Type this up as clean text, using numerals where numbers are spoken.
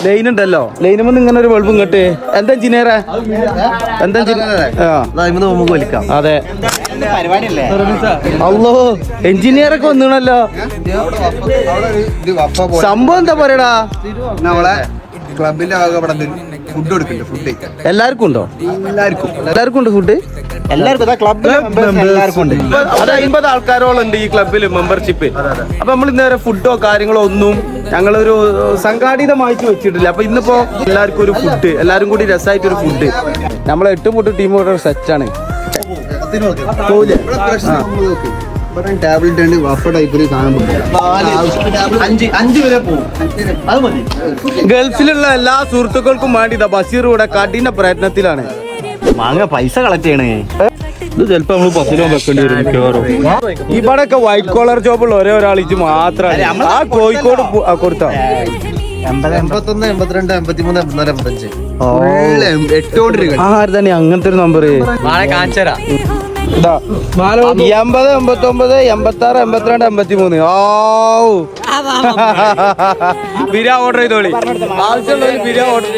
Line ഉണ്ടല്ലോ ലൈനുമെന്ന് ഇങ്ങനെ ഒരു ബൾബും കേട്ട് എന്താ എഞ്ചിനീയറെ എന്താ നമുക്ക് വലിക്കാം അതെ അല്ലോ എഞ്ചിനീയറൊക്കെ വന്നിണല്ലോ സംഭവം എന്താ പറയടാ നമ്മളെ ക്ലബിന്റെ ഫുഡ് കൊടുക്കുന്നുണ്ട് ഫുഡ് എല്ലാവർക്കും ഉണ്ടോ എല്ലാവർക്കും ഉണ്ട് ഫുഡ് എല്ലാവർക്കും എല്ലാവർക്കും ഉണ്ട് 50 ആൾക്കാരോളം ഉണ്ട് ഈ ക്ലബിൽ മെമ്പർഷിപ്പ്. അപ്പൊ നമ്മൾ ഇന്നേരെ ഫുഡോ കാര്യങ്ങളോ ഒന്നും ഞങ്ങളൊരു സംഘാടിതമായിട്ട് വെച്ചിട്ടില്ല. അപ്പൊ ഇന്നിപ്പോ എല്ലാവർക്കും ഒരു ഫുഡ് എല്ലാരും കൂടി രസമായിട്ടൊരു ഫുഡ് നമ്മളെ 8 മുട്ട് ടീം കൂടെ സെറ്റാണ്. ഗൾഫിലുള്ള എല്ലാ സുഹൃത്തുക്കൾക്കും വേണ്ടി ബഷീർ ഇവിടെ കഠിന പ്രയത്നത്തിലാണ്. മാങ്ങ പൈസ കളക്ട് ചെയ്യണേ. ഇത് ചിലപ്പോ നമ്മള് 10 രൂപ വെക്കേണ്ടി വരും മിക്കവാറും. ഇവിടെയൊക്കെ വൈറ്റ് കോളർ ജോബുള്ള ഒരാൾ ഇത് മാത്രമാണ്. ആ കോഴിക്കോട് കൊടുത്താ 81 82 53 84 85 8 കോടി രൂപ. തന്നെ അങ്ങനത്തെ ഒരു നമ്പർ 80 89 86 82 83. ഓ ബിരിയാ ഓർഡർ ചെയ്തോളി. ആവശ്യമുള്ള ബിരിയാ ഓർഡർ